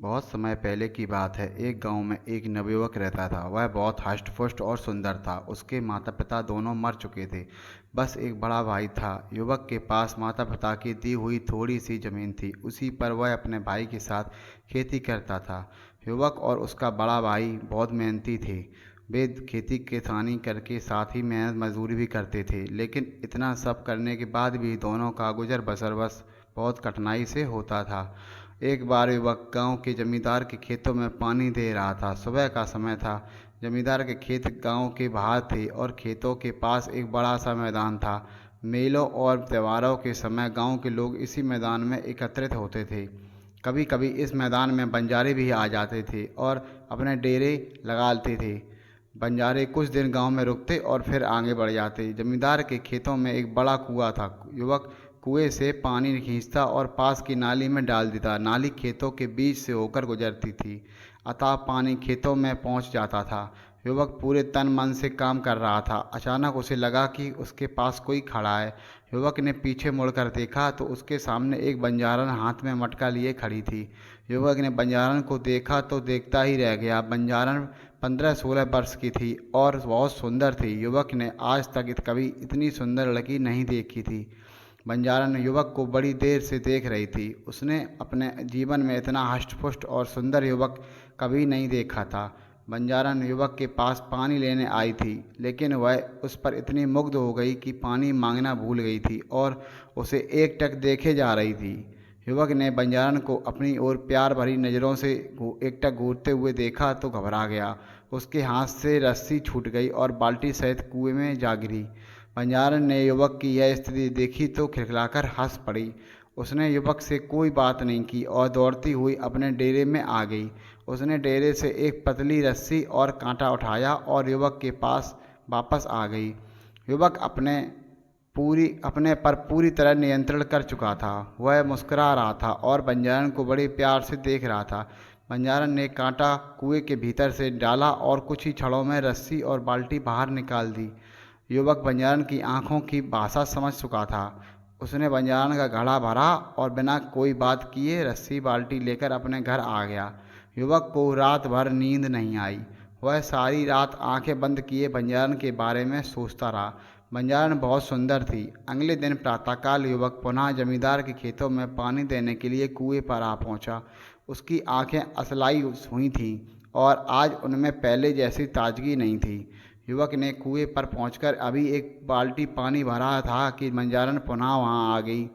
बहुत समय पहले की बात है। एक गांव में एक नवयुवक रहता था। वह बहुत हष्ट-पुष्ट और सुंदर था। उसके माता-पिता दोनों मर चुके थे। बस एक बड़ा भाई था। युवक के पास माता-पिता की दी हुई थोड़ी सी जमीन थी। उसी पर वह अपने भाई के साथ खेती करता था। युवक और उसका बड़ा भाई बहुत मेहनती थे। वे खेती किसानी करके साथ ही मेहनत मजदूरी भी करते थे। लेकिन इतना सब करने के बाद भी दोनों का गुजर बसर बस बहुत कठिनाई से होता था। एक बार युवक गांव के जमींदार के खेतों में पानी दे रहा था। सुबह का समय था। जमींदार के खेत गांव के बाहर थे और खेतों के पास एक बड़ा सा मैदान था। मेलों और त्योहारों के समय गांव के लोग इसी मैदान में एकत्रित होते थे। कभी कभी इस मैदान में बंजारे भी आ जाते थे और अपने डेरे लगाते थे। बंजारे कुछ दिन गांव में रुकते और फिर आगे बढ़ जाते। जमींदार के खेतों में एक बड़ा कुआं था। युवक कुएं से पानी खींचता और पास की नाली में डाल देता। नाली खेतों के बीच से होकर गुजरती थी, अतः पानी खेतों में पहुंच जाता था। युवक पूरे तन मन से काम कर रहा था। अचानक उसे लगा कि उसके पास कोई खड़ा है। युवक ने पीछे मुड़कर देखा तो उसके सामने एक बंजारन हाथ में मटका लिए खड़ी थी। युवक ने बंजारन को देखा तो देखता ही रह गया। बंजारन 15-16 वर्ष की थी और बहुत सुंदर थी। युवक ने आज तक कभी इतनी सुंदर लड़की नहीं देखी थी। बंजारन युवक को बड़ी देर से देख रही थी। उसने अपने जीवन में इतना हष्ट-पुष्ट और सुंदर युवक कभी नहीं देखा था। बंजारन युवक के पास पानी लेने आई थी, लेकिन वह उस पर इतनी मुग्ध हो गई कि पानी मांगना भूल गई थी और उसे एकटक देखे जा रही थी। युवक ने बंजारन को अपनी ओर प्यार भरी नज़रों से एकटक घूरते हुए देखा तो घबरा गया। उसके हाथ से रस्सी छूट गई और बाल्टी सहित कुएं में जा गिरी। बंजारन ने युवक की यह स्थिति देखी तो खिलखिलाकर हंस पड़ी। उसने युवक से कोई बात नहीं की और दौड़ती हुई अपने डेरे में आ गई। उसने डेरे से एक पतली रस्सी और कांटा उठाया और युवक के पास वापस आ गई। युवक अपने पर पूरी तरह नियंत्रण कर चुका था। वह मुस्कुरा रहा था और बंजारन को बड़े प्यार से देख रहा था। बंजारन ने कांटा कुएं के भीतर से डाला और कुछ ही क्षणों में रस्सी और बाल्टी बाहर निकाल दी। युवक बंजारन की आंखों की भाषा समझ चुका था। उसने बंजारन का घड़ा भरा और बिना कोई बात किए रस्सी बाल्टी लेकर अपने घर आ गया। युवक को रात भर नींद नहीं आई। वह सारी रात आंखें बंद किए बंजारन के बारे में सोचता रहा। बंजारन बहुत सुंदर थी। अगले दिन प्रातःकाल युवक पुनः जमींदार के खेतों में पानी देने के लिए कुएं पर आ पहुंचा। उसकी आंखें असलाई हुई थीं और आज उनमें पहले जैसी ताजगी नहीं थी। युवक ने कुएं पर पहुंचकर अभी एक बाल्टी पानी भरा था कि बंजारन पुनः वहां आ गई।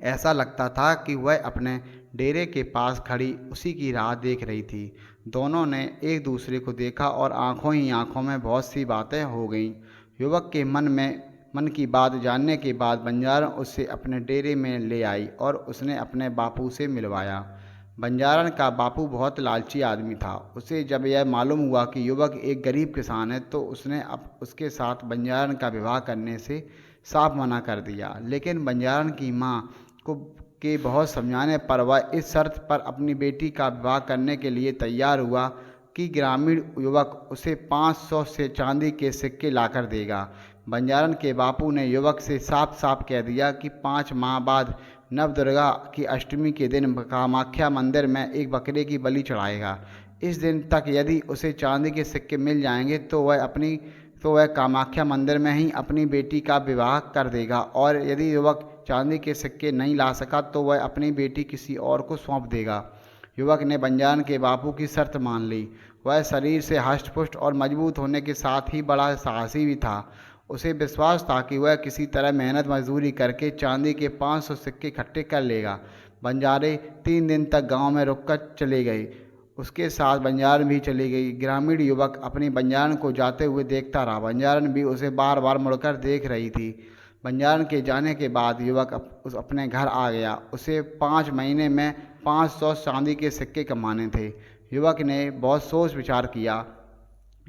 ऐसा लगता था कि वह अपने डेरे के पास खड़ी उसी की राह देख रही थी। दोनों ने एक दूसरे को देखा और आंखों ही आंखों में बहुत सी बातें हो गईं। युवक के मन की बात जानने के बाद बंजारन उसे अपने डेरे में ले आई और उसने अपने बापू से मिलवाया। बंजारन का बापू बहुत लालची आदमी था। उसे जब यह मालूम हुआ कि युवक एक गरीब किसान है तो उसने अब उसके साथ बंजारन का विवाह करने से साफ मना कर दिया। लेकिन बंजारन की माँ को के बहुत समझाने पर वह इस शर्त पर अपनी बेटी का विवाह करने के लिए तैयार हुआ कि ग्रामीण युवक उसे 500 से चांदी के सिक्के लाकर देगा। बंजारन के बापू ने युवक से साफ साफ कह दिया कि 5 माह बाद नवदुर्गा की अष्टमी के दिन कामाख्या मंदिर में एक बकरे की बलि चढ़ाएगा। इस दिन तक यदि उसे चांदी के सिक्के मिल जाएंगे तो वह कामाख्या मंदिर में ही अपनी बेटी का विवाह कर देगा और यदि युवक चांदी के सिक्के नहीं ला सका तो वह अपनी बेटी किसी और को सौंप देगा। युवक ने बंजारन के बापू की शर्त मान ली। वह शरीर से हष्ट-पुष्ट और मजबूत होने के साथ ही बड़ा साहसी भी था। उसे विश्वास था कि वह किसी तरह मेहनत मजदूरी करके चांदी के 500 सिक्के इकट्ठे कर लेगा। बंजारे 3 दिन तक गांव में रुककर चले गए। उसके साथ बंजारन भी चली गई। ग्रामीण युवक अपनी बंजारन को जाते हुए देखता रहा। बंजारन भी उसे बार बार मुड़कर देख रही थी। बंजारन के जाने के बाद युवक अपने घर आ गया। उसे 5 महीने में 500 चांदी के सिक्के कमाने थे। युवक ने बहुत सोच विचार किया।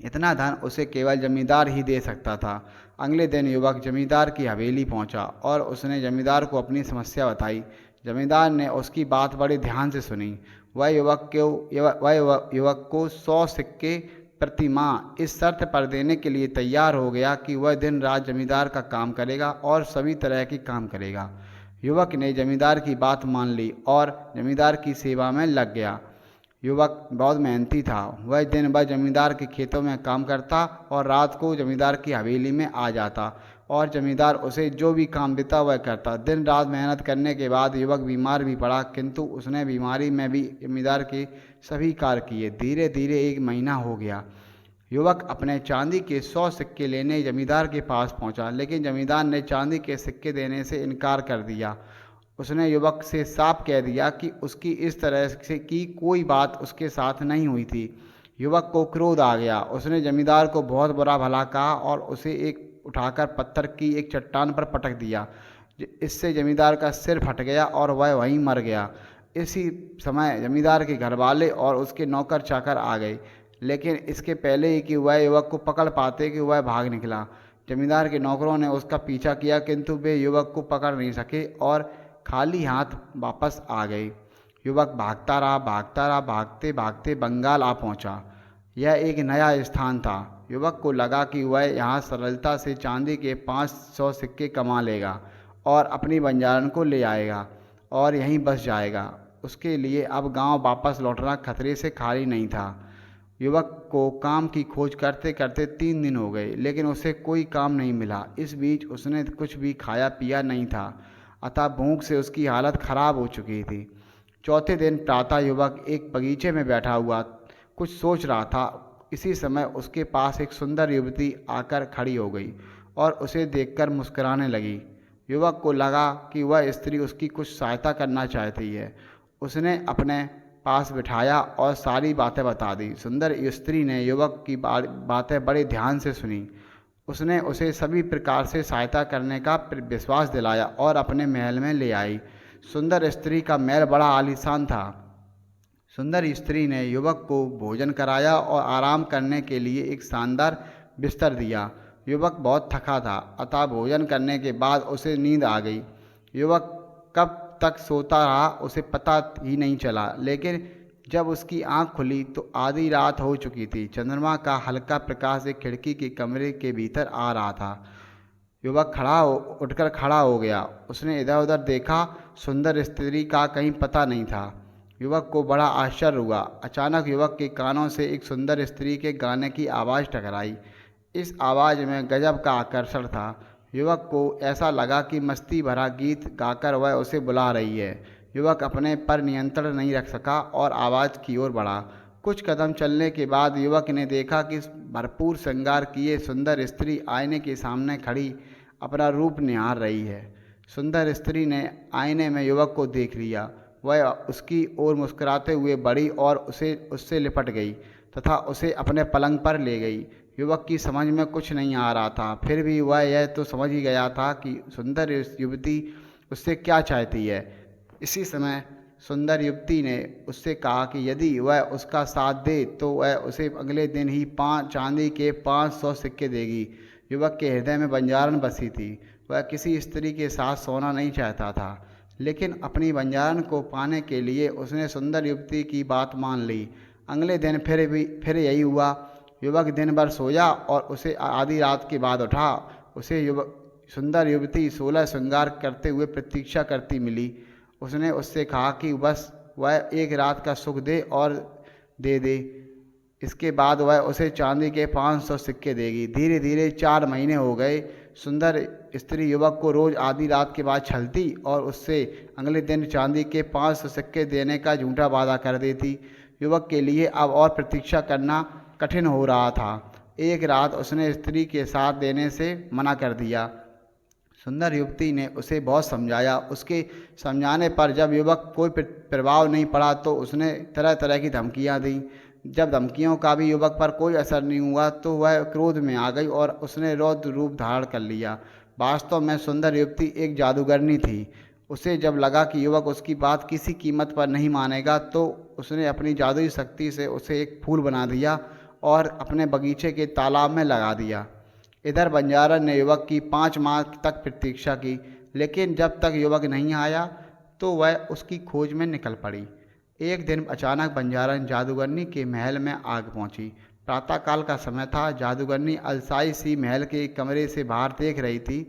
इतना धन उसे केवल जमींदार ही दे सकता था। अगले दिन युवक जमींदार की हवेली पहुंचा और उसने जमींदार को अपनी समस्या बताई। जमींदार ने उसकी बात बड़े ध्यान से सुनी। वह युवक को 100 सिक्के प्रति माह इस शर्त पर देने के लिए तैयार हो गया कि वह दिन रात जमींदार का काम करेगा और सभी तरह के काम करेगा। युवक ने जमींदार की बात मान ली और जमींदार की सेवा में लग गया। युवक बहुत मेहनती था। वह दिन भर जमींदार के खेतों में काम करता और रात को जमींदार की हवेली में आ जाता और जमींदार उसे जो भी काम देता वह करता। दिन रात मेहनत करने के बाद युवक बीमार भी पड़ा, किंतु उसने बीमारी में भी जमींदार के सभी कार्य किए। धीरे धीरे 1 महीना हो गया। युवक अपने चांदी के 100 सिक्के लेने जमींदार के पास पहुंचा, लेकिन जमींदार ने चांदी के सिक्के देने से इनकार कर दिया। उसने युवक से साफ कह दिया कि उसकी इस तरह से की कोई बात उसके साथ नहीं हुई थी। युवक को क्रोध आ गया। उसने जमींदार को बहुत बुरा भला कहा और उसे एक उठाकर पत्थर की एक चट्टान पर पटक दिया। इससे जमींदार का सिर फट गया और वह वहीं मर गया। इसी समय जमींदार के घरवाले और उसके नौकर चाकर आ गए, लेकिन इसके पहले ही कि वह युवक को पकड़ पाते कि वह भाग निकला। जमींदार के नौकरों ने उसका पीछा किया, किंतु वे युवक को पकड़ नहीं सके और खाली हाथ वापस आ गए। युवक भागता रहा, भागता रहा, भागते भागते बंगाल आ पहुंचा। यह एक नया स्थान था। युवक को लगा कि वह यहाँ सरलता से चांदी के 500 सिक्के कमा लेगा और अपनी बंजारन को ले आएगा और यहीं बस जाएगा। उसके लिए अब गांव वापस लौटना खतरे से खाली नहीं था। युवक को काम की खोज करते करते 3 दिन हो गए, लेकिन उसे कोई काम नहीं मिला। इस बीच उसने कुछ भी खाया पिया नहीं था, अतः भूख से उसकी हालत खराब हो चुकी थी। चौथे दिन प्रातः युवक एक बगीचे में बैठा हुआ कुछ सोच रहा था। इसी समय उसके पास एक सुंदर युवती आकर खड़ी हो गई और उसे देखकर मुस्कुराने लगी। युवक को लगा कि वह स्त्री उसकी कुछ सहायता करना चाहती है। उसने अपने पास बिठाया और सारी बातें बता दी। सुंदर स्त्री ने युवक की बातें बड़े ध्यान से सुनी। उसने उसे सभी प्रकार से सहायता करने का विश्वास दिलाया और अपने महल में ले आई। सुंदर स्त्री का महल बड़ा आलीशान था। सुंदर स्त्री ने युवक को भोजन कराया और आराम करने के लिए एक शानदार बिस्तर दिया। युवक बहुत थका था, अतः भोजन करने के बाद उसे नींद आ गई। युवक कब तक सोता रहा उसे पता ही नहीं चला, लेकिन जब उसकी आंख खुली तो आधी रात हो चुकी थी। चंद्रमा का हल्का प्रकाश एक खिड़की के कमरे के भीतर आ रहा था। युवक उठकर खड़ा हो गया। उसने इधर उधर देखा, सुंदर स्त्री का कहीं पता नहीं था। युवक को बड़ा आश्चर्य हुआ। अचानक युवक के कानों से एक सुंदर स्त्री के गाने की आवाज़ टकराई। इस आवाज़ में गजब का आकर्षण था। युवक को ऐसा लगा कि मस्ती भरा गीत गाकर वह उसे बुला रही है। युवक अपने पर नियंत्रण नहीं रख सका और आवाज़ की ओर बढ़ा। कुछ कदम चलने के बाद युवक ने देखा कि भरपूर श्रृंगार किए सुंदर स्त्री आईने के सामने खड़ी अपना रूप निहार रही है। सुंदर स्त्री ने आईने में युवक को देख लिया। वह उसकी ओर मुस्कुराते हुए बढ़ी और उससे लिपट गई तथा उसे अपने पलंग पर ले गई। युवक की समझ में कुछ नहीं आ रहा था, फिर भी वह यह तो समझ ही गया था कि सुंदर युवती उससे क्या चाहती है। इसी समय सुंदर युवती ने उससे कहा कि यदि वह उसका साथ दे तो वह उसे अगले दिन ही चांदी के 500 सिक्के देगी। युवक के हृदय में बंजारन बसी थी। वह किसी स्त्री के साथ सोना नहीं चाहता था, लेकिन अपनी बंजारन को पाने के लिए उसने सुंदर युवती की बात मान ली। अगले दिन फिर यही हुआ। युवक दिन भर सोया और उसे आधी रात के बाद उठा। उसे सुंदर युवती 16 श्रृंगार करते हुए प्रतीक्षा करती मिली। उसने उससे कहा कि बस वह एक रात का सुख दे और दे दे, इसके बाद वह उसे चांदी के 500 सिक्के देगी। धीरे धीरे 4 महीने हो गए। सुंदर स्त्री युवक को रोज़ आधी रात के बाद छलती और उससे अगले दिन चांदी के 500 सिक्के देने का झूठा वादा कर देती। युवक के लिए अब और प्रतीक्षा करना कठिन हो रहा था। एक रात उसने स्त्री के साथ देने से मना कर दिया। सुंदर युवती ने उसे बहुत समझाया। उसके समझाने पर जब युवक कोई प्रभाव नहीं पड़ा तो उसने तरह तरह की धमकियां दी। जब धमकियों का भी युवक पर कोई असर नहीं हुआ तो वह क्रोध में आ गई और उसने रौद्र रूप धारण कर लिया। वास्तव में सुंदर युवती एक जादूगरनी थी। उसे जब लगा कि युवक उसकी बात किसी कीमत पर नहीं मानेगा तो उसने अपनी जादुई शक्ति से उसे एक फूल बना दिया और अपने बगीचे के तालाब में लगा दिया। इधर बंजारन ने युवक की 5 माह तक प्रतीक्षा की, लेकिन जब तक युवक नहीं आया तो वह उसकी खोज में निकल पड़ी। एक दिन अचानक बंजारन जादूगरनी के महल में आग पहुंची। प्रातःकाल का समय था। जादूगरनी अलसाई सी महल के कमरे से बाहर देख रही थी।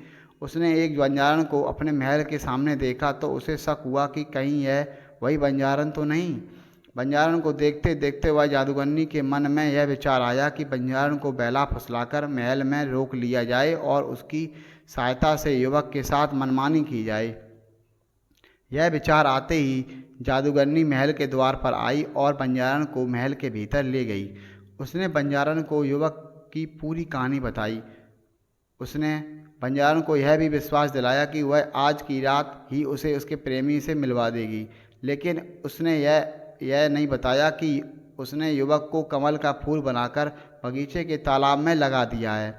उसने एक बंजारन को अपने महल के सामने देखा तो उसे शक हुआ कि कहीं यह वही बंजारन तो नहीं। बंजारन को देखते देखते वह जादूगरनी के मन में यह विचार आया कि बंजारन को बहला फुसलाकर महल में रोक लिया जाए और उसकी सहायता से युवक के साथ मनमानी की जाए। यह विचार आते ही जादूगरनी महल के द्वार पर आई और बंजारन को महल के भीतर ले गई। उसने बंजारन को युवक की पूरी कहानी बताई। उसने बंजारन को यह भी विश्वास दिलाया कि वह आज की रात ही उसे उसके प्रेमी से मिलवा देगी, लेकिन उसने यह नहीं बताया कि उसने युवक को कमल का फूल बनाकर बगीचे के तालाब में लगा दिया है।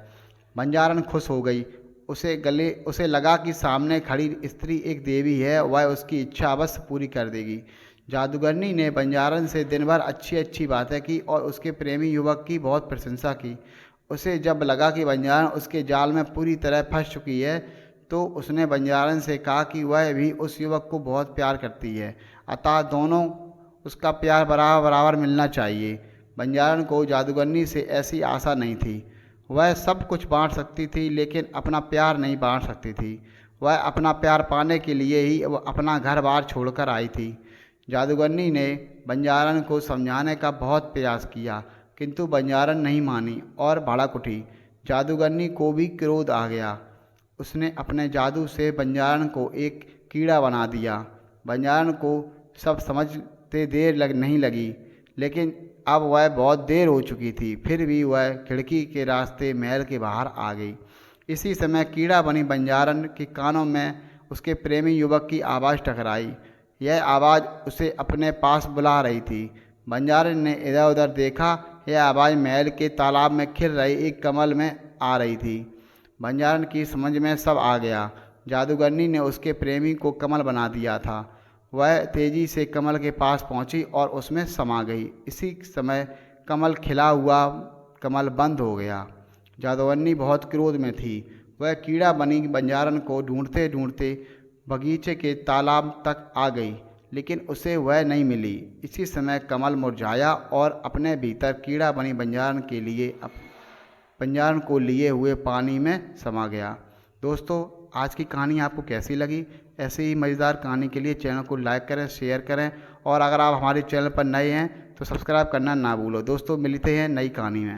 बंजारन खुश हो गई। उसे लगा कि सामने खड़ी स्त्री एक देवी है, वह उसकी इच्छा अवश्य पूरी कर देगी। जादूगरनी ने बंजारन से दिन भर अच्छी अच्छी बातें की और उसके प्रेमी युवक की बहुत प्रशंसा की। उसे जब लगा कि बंजारन उसके जाल में पूरी तरह फंस चुकी है तो उसने बंजारन से कहा कि वह भी उस युवक को बहुत प्यार करती है, अतः दोनों उसका प्यार बराबर बराबर मिलना चाहिए। बंजारन को जादूगरनी से ऐसी आशा नहीं थी। वह सब कुछ बांट सकती थी लेकिन अपना प्यार नहीं बांट सकती थी। वह अपना प्यार पाने के लिए ही वह अपना घर बार छोड़कर आई थी। जादूगरनी ने बंजारन को समझाने का बहुत प्रयास किया किंतु बंजारन नहीं मानी और भड़क उठी। जादूगरनी को भी क्रोध आ गया। उसने अपने जादू से बंजारन को एक कीड़ा बना दिया। बंजारन को सब समझते नहीं लगी, लेकिन अब वह बहुत देर हो चुकी थी। फिर भी वह खिड़की के रास्ते महल के बाहर आ गई। इसी समय कीड़ा बनी बंजारन के कानों में उसके प्रेमी युवक की आवाज़ टकराई। यह आवाज़ उसे अपने पास बुला रही थी। बंजारन ने इधर उधर देखा। यह आवाज़ महल के तालाब में खिल रहे एक कमल में आ रही थी। बंजारन की समझ में सब आ गया। जादूगरनी ने उसके प्रेमी को कमल बना दिया था। वह तेजी से कमल के पास पहुंची और उसमें समा गई। इसी समय कमल खिला हुआ कमल बंद हो गया। जादूगरनी बहुत क्रोध में थी। वह कीड़ा बनी बंजारन को ढूंढते ढूंढते बगीचे के तालाब तक आ गई, लेकिन उसे वह नहीं मिली। इसी समय कमल मुरझाया और अपने भीतर कीड़ा बनी बंजारन को लिए हुए पानी में समा गया। दोस्तों, आज की कहानी आपको कैसी लगी? ऐसे ही मज़ेदार कहानी के लिए चैनल को लाइक करें, शेयर करें और अगर आप हमारे चैनल पर नए हैं तो सब्सक्राइब करना ना भूलो। दोस्तों, मिलते हैं नई कहानी में।